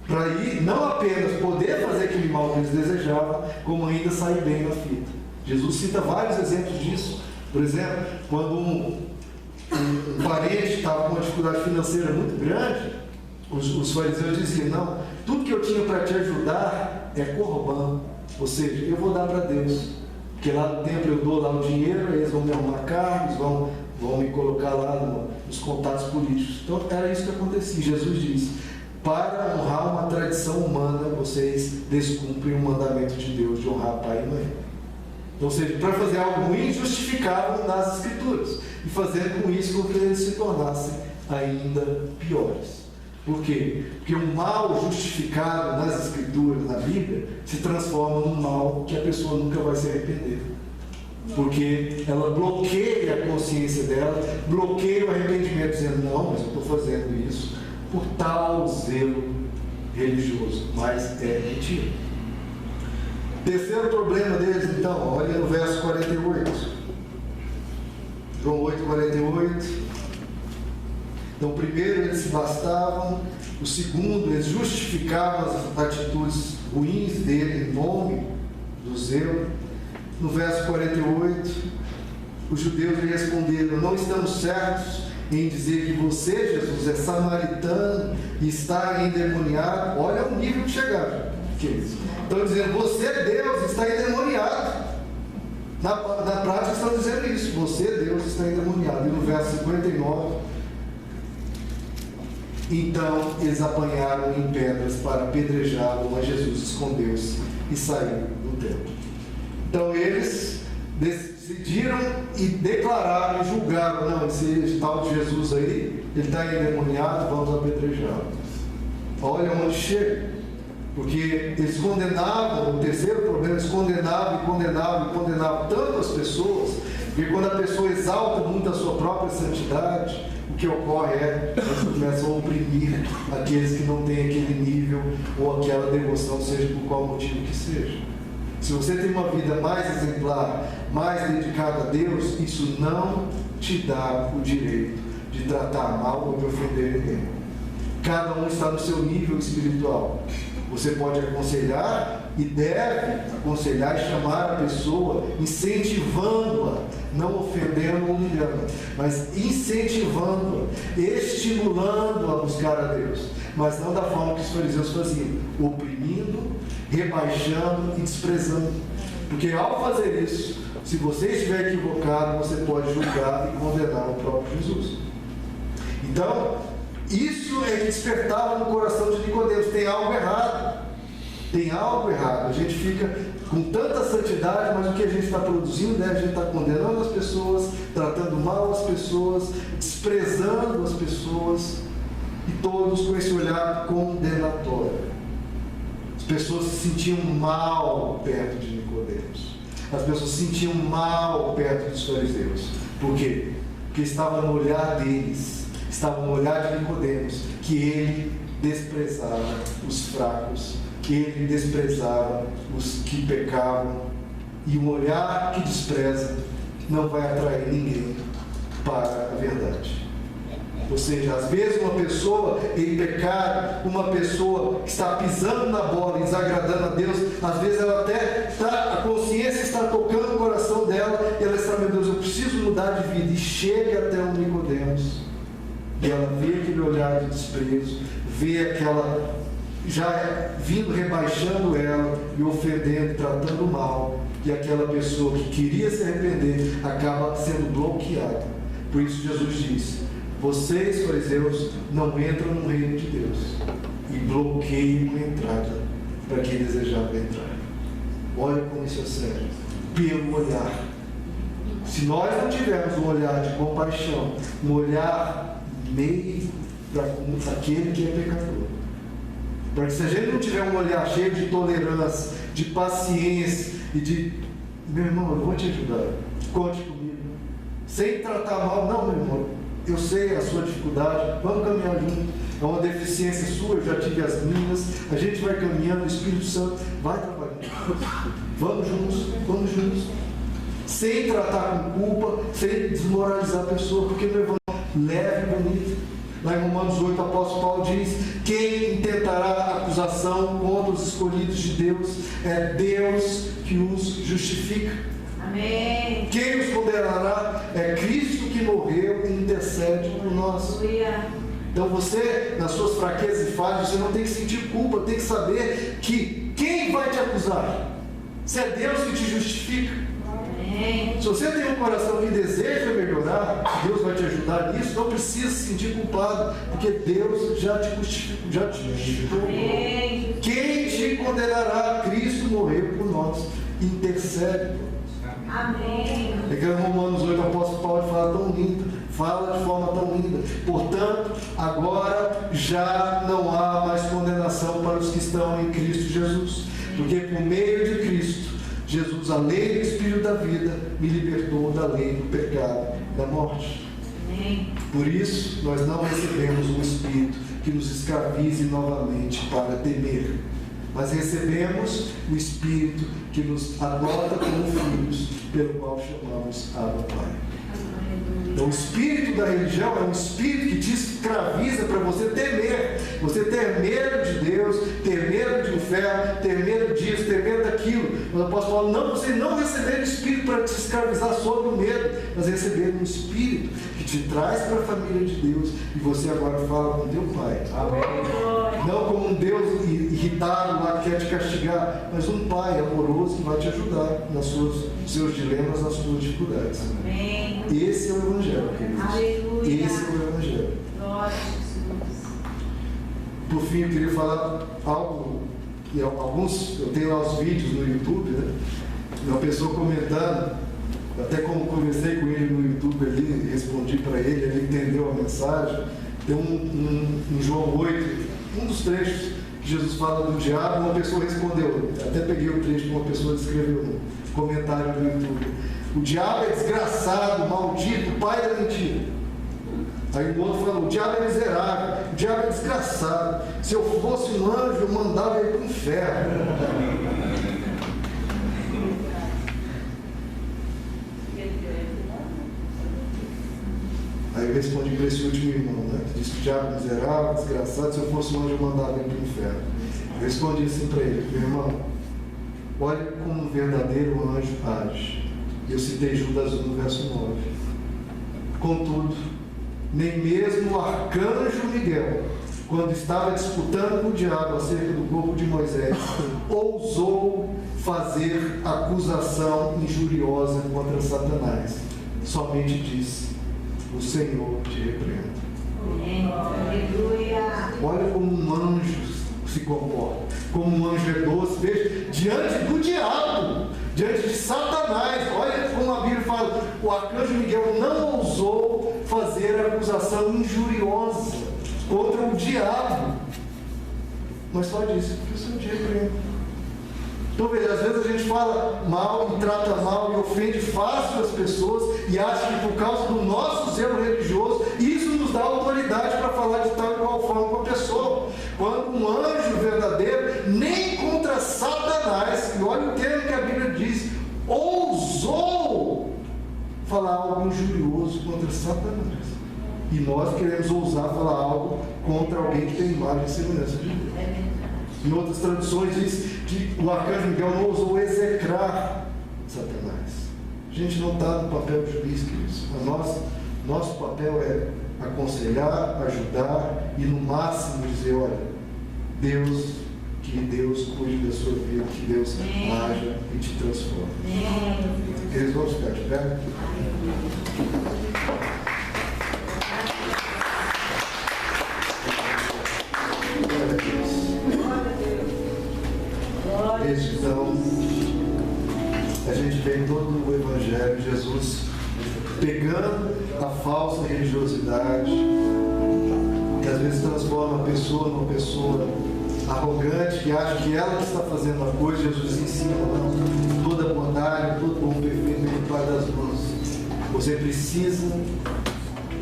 para ir não apenas poder fazer aquele mal que eles desejavam, como ainda sair bem na fita. Jesus cita vários exemplos disso. Por exemplo, quando um parente estava com uma dificuldade financeira muito grande, os fariseus diziam: não, tudo que eu tinha para te ajudar é corban, ou seja, eu vou dar para Deus, porque lá no templo eu dou lá o dinheiro, eles vão me arrumar cargos, vão me colocar lá nos contatos políticos. Então era isso que acontecia. Jesus disse: para honrar uma tradição humana, vocês descumprem o mandamento de Deus de honrar pai e mãe. Ou seja, para fazer algo ruim, justificavam nas Escrituras, e fazendo com isso com que eles se tornassem ainda piores. Por quê? Porque o mal justificado nas Escrituras, na Bíblia, se transforma num mal que a pessoa nunca vai se arrepender. Porque ela bloqueia a consciência dela, bloqueia o arrependimento, dizendo: não, mas eu estou fazendo isso por tal zelo religioso. Mas é mentira. Terceiro problema deles, então, olha no verso 48. João 8, 48. Então, o primeiro, eles se bastavam. O segundo, eles justificavam as atitudes ruins dele em nome do zelo. No verso 48, os judeus lhe responderam: não estamos certos em dizer que você, Jesus, é samaritano e está endemoniado. Olha o nível que chegaram, queridos. Estão dizendo: você, Deus, está endemoniado. Na prática estão dizendo isso: você, Deus, está endemoniado. E no verso 59, então eles apanharam em pedras para apedrejá-lo, mas Jesus escondeu-se e saiu do templo. Então eles decidiram e declararam e julgaram: não, esse tal de Jesus aí, ele está endemoniado, vamos apedrejá-lo. Olha onde chega. Porque eles condenavam, o terceiro problema, eles condenavam tanto as pessoas, porque quando a pessoa exalta muito a sua própria santidade, o que ocorre é que eles começam a oprimir aqueles que não têm aquele nível ou aquela devoção, seja por qual motivo que seja. Se você tem uma vida mais exemplar, mais dedicada a Deus, isso não te dá o direito de tratar mal ou de ofender ninguém. Cada um está no seu nível espiritual. Você pode aconselhar e deve aconselhar e chamar a pessoa, incentivando-a, não ofendendo ou humilhando, mas incentivando-a, estimulando-a a buscar a Deus, mas não da forma que os fariseus faziam, oprimindo, rebaixando e desprezando. Porque ao fazer isso, se você estiver equivocado, você pode julgar e condenar o próprio Jesus. Então, isso é que despertava no coração de Nicodemos: tem algo errado. Tem algo errado. A gente fica com tanta santidade, mas o que a gente está produzindo, né? A gente está condenando as pessoas, tratando mal as pessoas, desprezando as pessoas, e todos com esse olhar condenatório. As pessoas se sentiam mal perto de Nicodemos. As pessoas se sentiam mal perto dos fariseus. Por quê? Porque estava no olhar deles, estava no olhar de Nicodemos, que ele desprezava os fracos, que ele desprezava os que pecavam. E um olhar que despreza não vai atrair ninguém para a verdade. Ou seja, às vezes uma pessoa em pecado, uma pessoa que está pisando na bola, desagradando a Deus, às vezes ela até a consciência está tocando o coração dela, e ela está: meu Deus, eu preciso mudar de vida. E chega até um Nicodemos, e ela vê aquele olhar de desprezo, vê aquela já vindo rebaixando ela e ofendendo, tratando mal, e aquela pessoa que queria se arrepender acaba sendo bloqueada. Por isso Jesus disse: vocês, fariseus, não entram no reino de Deus, e bloqueiam a entrada para quem desejava entrar. Olha como isso é sério. Pelo olhar. Se nós não tivermos um olhar de compaixão, um olhar meio para aquele que é pecador, porque se a gente não tiver um olhar cheio de tolerância, de paciência e de: meu irmão, eu vou te ajudar, conte comigo, sem tratar mal, não, meu irmão, eu sei a sua dificuldade, vamos caminhar junto, é uma deficiência sua, eu já tive as minhas, a gente vai caminhando, o Espírito Santo vai trabalhando, vamos juntos, sem tratar com culpa, sem desmoralizar a pessoa, porque meu irmão, leve e bonito. Lá em Romanos 8, o apóstolo Paulo diz: quem intentará acusação contra os escolhidos de Deus, é Deus que os justifica. Amém. Quem os condenará é Cristo, que morreu e intercede por nós. Aleluia. Então você, nas suas fraquezas e falhas, você não tem que sentir culpa, tem que saber que quem vai te acusar? Se é Deus que te justifica. Se você tem um coração que deseja melhorar, Deus vai te ajudar nisso, não precisa se sentir culpado, porque Deus já te justificou. Quem te condenará? Cristo morreu por nós, intercede. Amém. É que em Romanos 8 o apóstolo Paulo fala de forma tão linda. Portanto, agora já não há mais condenação para os que estão em Cristo Jesus, porque por meio de Cristo Jesus, a lei do Espírito da vida, me libertou da lei do pecado e da morte. Amém. Por isso, nós não recebemos um Espírito que nos escravize novamente para temer, mas recebemos o Espírito que nos adota como filhos, pelo qual chamamos Abba Pai. Então, o espírito da religião é um espírito que te escraviza para você temer. Você ter medo de Deus, ter medo de inferno, ter medo disso, ter medo daquilo. Mas o apóstolo fala, não, você não receber o espírito para te escravizar sobre o medo, mas receber um espírito que te traz para a família de Deus. E você agora fala com teu Pai. Amém. Não como um Deus irritado lá que quer te castigar, mas um Pai amoroso que vai te ajudar nos seus dilemas, nas suas dificuldades. Amém. Esse é o Evangelho, queridos. Aleluia. Esse é o Evangelho. Glória a Jesus. Por fim, eu queria falar algo, que eu tenho lá os vídeos no YouTube, né? Uma pessoa comentando, até como conversei com ele no YouTube ali, respondi para ele, ele entendeu a mensagem. Tem em João 8, um dos trechos que Jesus fala do diabo, uma pessoa respondeu, até peguei o trecho que uma pessoa escreveu no comentário do YouTube. O diabo é desgraçado, maldito, pai da mentira. Aí o outro falou, o diabo é miserável, o diabo é desgraçado. Se eu fosse um anjo, eu mandava ele para o inferno. Aí eu respondi para esse último irmão, né, que disse que o diabo é miserável, desgraçado, se eu fosse um anjo, eu mandava ele para o inferno. Eu respondi assim para ele, meu irmão, olhe como um verdadeiro anjo age. Eu citei Judas 1, no verso 9. Contudo, nem mesmo o arcanjo Miguel, quando estava disputando com o diabo acerca do corpo de Moisés, ousou fazer acusação injuriosa contra Satanás. Somente disse, o Senhor te repreenda. Aleluia. Olha como um anjo se comporta, como um anjo é doce, veja, diante do diabo, diante de Satanás. Olha como a Bíblia fala, o arcanjo Miguel não ousou fazer acusação injuriosa contra o diabo, mas só disse, porque o Senhor te repreenda. Então veja, às vezes a gente fala mal e trata mal e ofende fácil as pessoas e acha que por causa do nosso zelo religioso, isso nos dá autoridade para falar de tal e qual forma com a pessoa. Quando um anjo verdadeiro, nem contra Satanás, e olha o termo que a Bíblia diz, ousou falar algo injurioso contra Satanás. E nós queremos ousar falar algo contra alguém que tem imagem e semelhança de Deus. Em outras traduções diz que o arcanjo Miguel não ousou execrar Satanás. A gente não está no papel de juiz, queridos. Nosso papel é aconselhar, ajudar e no máximo dizer, olha, que Deus cuide da sua vida, que Deus haja e te transforme. Eles vão ficar de pé? Então, a gente vê todo o Evangelho, Jesus pegando a falsa religiosidade, que às vezes transforma a pessoa numa pessoa arrogante, que acha que ela que está fazendo a coisa. Jesus ensina, não, toda bondade, todo bom perfeito vem do Pai das mãos. Você precisa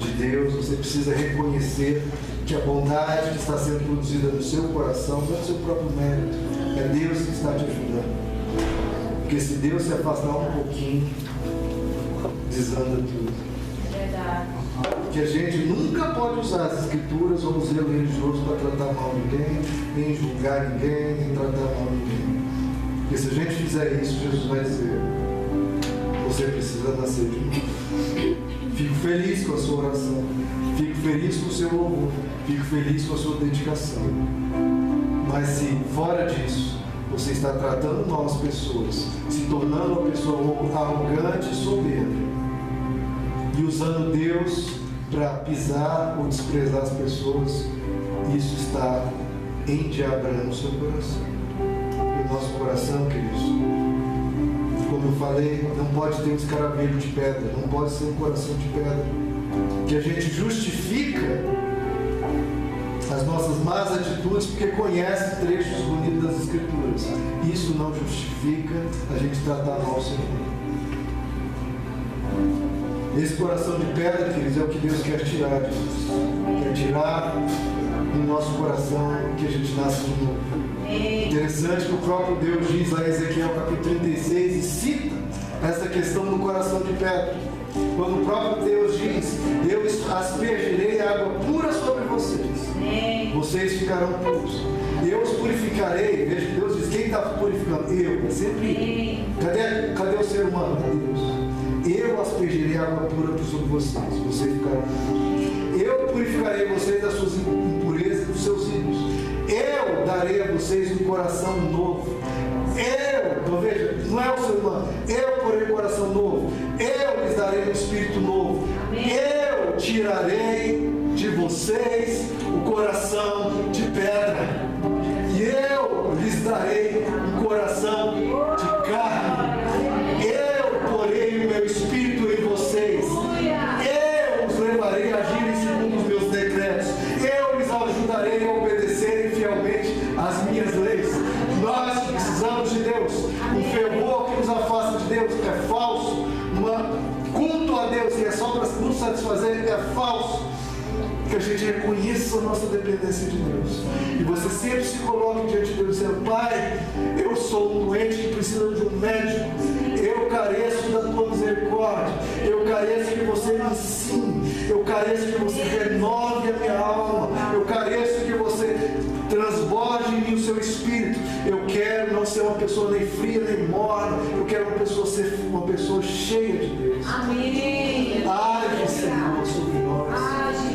de Deus, você precisa reconhecer que a bondade que está sendo produzida no seu coração não é do seu próprio mérito, é Deus que está te ajudando. Porque se Deus se afastar um pouquinho, desanda tudo. É verdade. Que a gente nunca pode usar as escrituras ou o zelo religioso para tratar mal ninguém, nem julgar ninguém, nem tratar mal ninguém. Porque se a gente fizer isso, Jesus vai dizer, você precisa nascer de novo. Fico feliz com a sua oração. Fico feliz com o seu louvor. Fico feliz com a sua dedicação. Mas se fora disso, você está tratando mal as pessoas, se tornando uma pessoa arrogante e soberba, e usando Deus para pisar ou desprezar as pessoas, isso está endiabrando o seu coração. E o nosso coração, queridos, como eu falei, não pode ter um escaravelho de pedra, não pode ser um coração de pedra, que a gente justifica as nossas más atitudes porque conhece trechos bonitos das Escrituras. Isso não justifica a gente tratar mal o Senhor. Esse coração de pedra, queridos, é o que Deus quer tirar de nós. Quer tirar do nosso coração que a gente nasce de novo. Interessante que o próprio Deus diz lá em Ezequiel capítulo 36 e cita essa questão do coração de pedra. Quando o próprio Deus diz: eu aspergirei água pura sobre vocês, vocês ficarão puros. Eu os purificarei. Veja que Deus diz: quem está purificando? Eu, é sempre eu. Cadê o ser humano? Deus. Eu aspergirei água pura sobre vocês, vocês ficarão puros. Eu purificarei vocês das suas impurezas e dos seus ídolos. Eu darei a vocês um coração novo. Então veja, não é o ser humano. Eu porei um coração novo. Eu lhes darei um espírito novo. Eu tirarei de vocês o coração de pedra. E eu lhes darei um coração de carne. Eu porei o meu espírito em vocês. Eu os levarei a agirem segundo os meus decretos. Eu lhes ajudarei a obedecerem fielmente às minhas leis. Nós precisamos de Deus. Um fervor que nos afasta de Deus é falso. Um culto a Deus que é só para nos satisfazer é falso. Que a gente reconheça a nossa dependência de Deus. E você sempre se coloque diante de Deus dizendo: Pai, eu sou um doente que precisa de um médico. Eu careço da tua misericórdia. Eu careço que você me ensine. Eu careço que você renove a minha alma. Eu careço que você transborde em mim o seu espírito. Eu quero não ser uma pessoa nem fria nem morna. Eu quero ser uma pessoa cheia de Deus. Amém. Age, Senhor, sobre nós.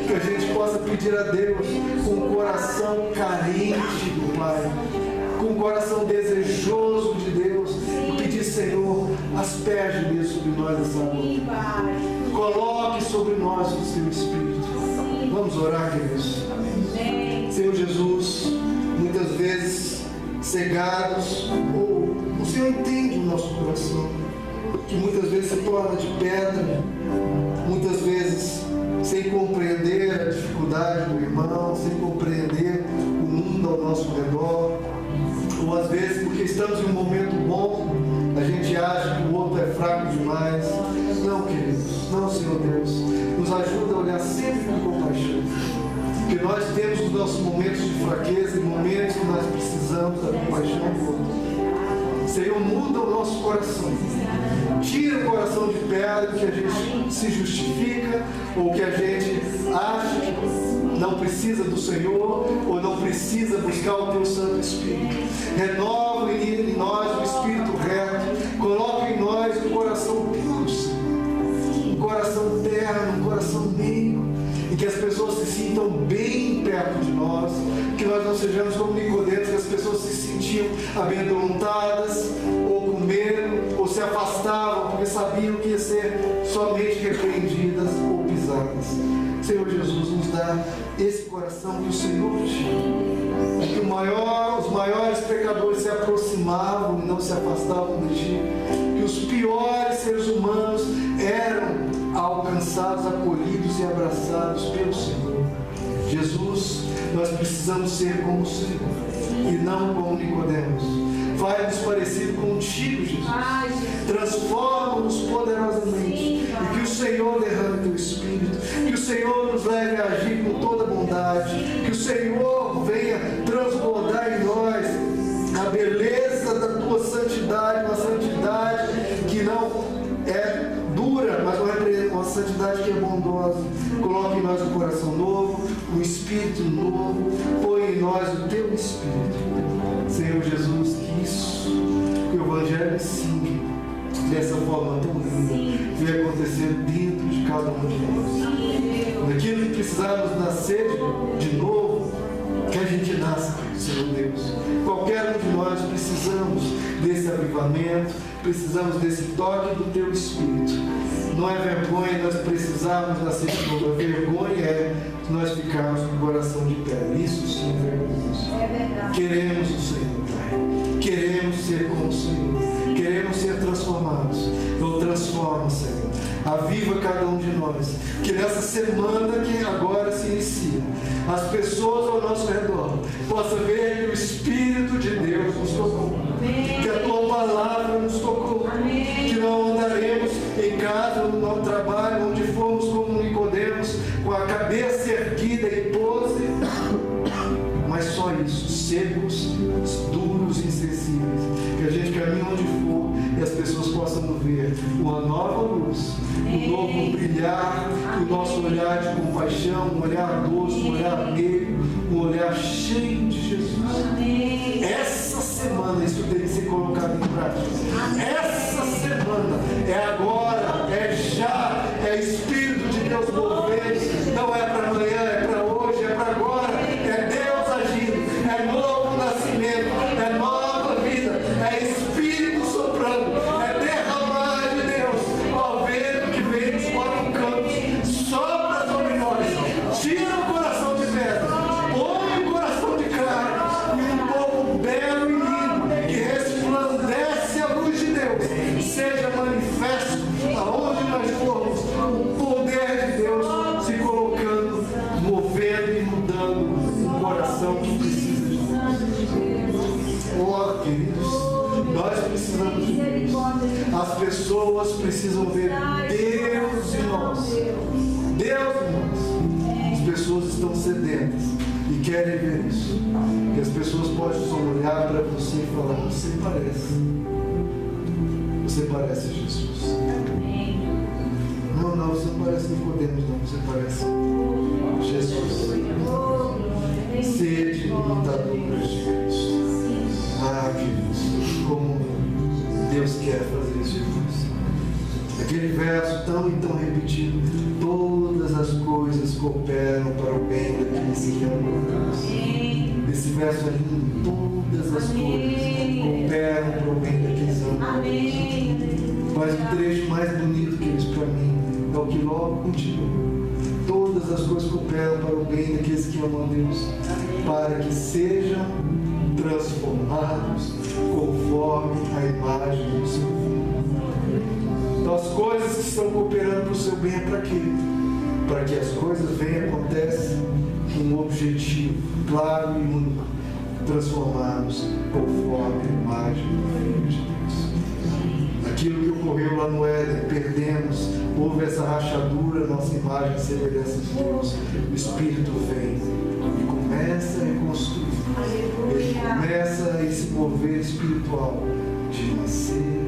Que a gente possa pedir a Deus com um coração carente do Pai, com um coração desejoso de Deus, e pedir: Senhor, asperge Deus sobre nós essa noite. Coloque sobre nós o seu Espírito. Vamos orar, queridos. Senhor Jesus, muitas vezes cegados, ou o Senhor entende o nosso coração, que muitas vezes se torna de pedra, muitas vezes sem compreender a dificuldade do irmão, sem compreender o mundo ao nosso redor, ou às vezes porque estamos em um momento bom, a gente acha que o outro é fraco demais. Não, queridos, não, Senhor Deus, nos ajuda a olhar sempre com compaixão, porque nós temos os nossos momentos de fraqueza e momentos que nós precisamos da compaixão do outro. Senhor, muda o nosso coração. Tira o coração de pedra que a gente se justifica, ou que a gente acha que não precisa do Senhor, ou não precisa buscar o Teu Santo Espírito. Renova em nós o Espírito reto. Coloca em nós um coração puro, um coração terno, um coração meio, e que as pessoas se sintam bem perto de nós, que nós não sejamos como Nicodemos, que as pessoas se sentiam amedrontadas, ou com medo, ou se afastavam, porque sabiam que ia ser somente repreendidas ou pisadas. Senhor Jesus, nos dá esse coração que o Senhor tinha, que os maiores pecadores se aproximavam e não se afastavam de Ti, que os piores seres humanos eram alcançados, acolhidos e abraçados pelo Senhor. Jesus, nós precisamos ser como o Senhor e não como Nicodemos. Faz-nos parecido contigo, Jesus. Transforma-nos poderosamente, e que o Senhor derrame Teu Espírito, que o Senhor nos leve a agir com toda bondade, que o Senhor venha transbordar em nós a beleza da Tua santidade, uma santidade que não é dura, mas uma santidade que é bondosa. Coloque em nós um coração novo, um espírito novo, põe em nós o Teu Espírito. Senhor Jesus, que o Evangelho ensine dessa forma tão linda, venha acontecer dentro de cada um de nós. Naquilo que precisarmos nascer de novo, que a gente nasça, Senhor Deus. Qualquer um de nós precisamos desse avivamento, precisamos desse toque do Teu Espírito. Não é vergonha nós precisarmos nascer de novo, a vergonha é nós ficarmos com o coração de pedra. Isso sim é vergonhoso. É verdade. Queremos o Senhor, Pai. Queremos ser como o Senhor. Queremos ser transformados. Então transforma, Senhor. Aviva cada um de nós. Que nessa semana que agora se inicia, as pessoas ao nosso redor possam ver que o Espírito de Deus nos tocou. Que a Tua palavra nos tocou. Que não andaremos em casa, no trabalho, onde fomos como Nicodemos, com a cabeça erguida e pose, mas só isso, secos, duros e insensíveis. Que a gente caminhe onde for e as pessoas possam ver uma nova luz, um novo brilhar, o nosso olhar de compaixão, um olhar doce, um olhar meigo, um olhar cheio de Jesus. Essa semana isso tem que ser colocado em prática. Essa semana é agora, é já, é Espírito de Deus movendo. Não é para amanhã, é para hoje, é para agora. É Deus agindo, é novo nascimento, é nova vida, é Espírito soprando, é derramar de Deus. Ó vento que vem dos quatro cantos, sopra sobre nós, tira o coração de pedra, põe o coração de carne e um povo belo e lindo que resplandece a luz de Deus. Seja manifesto aonde nós formos, o poder de Deus se colocando, movendo e mudando o coração que precisa de nós. Oh, queridos, nós precisamos de Deus. As pessoas precisam ver Deus em nós. Deus em nós. As pessoas estão sedentas e querem ver isso. E as pessoas podem olhar para você e falar: você parece Jesus. Não, você não parece Nicodemos, não. Você parece Jesus. Sede imitadores de Cristo. Ah, queridos, como Deus quer fazer isso em nós. Aquele verso tão e tão repetido: todas as coisas cooperam para o bem daqueles que amam a Deus. Esse verso é lindo. Todas as coisas cooperam para o bem daqueles que amam a Deus. Mas o trecho mais bonito que eles para mim é o que logo continua. Todas as coisas cooperam para o bem daqueles que amam a Deus, para que sejam transformados conforme a imagem do seu Filho. Então as coisas que estão cooperando para o seu bem é para quê? Para que as coisas venham e aconteçam com um objetivo claro e único: transformados conforme a imagem do Filho de Deus. Aquilo que ocorreu lá no Éden, perdemos, houve essa rachadura, nossa imagem e semelhança de Deus. O Espírito vem e começa a reconstruir. Ele começa a se mover espiritual de nascer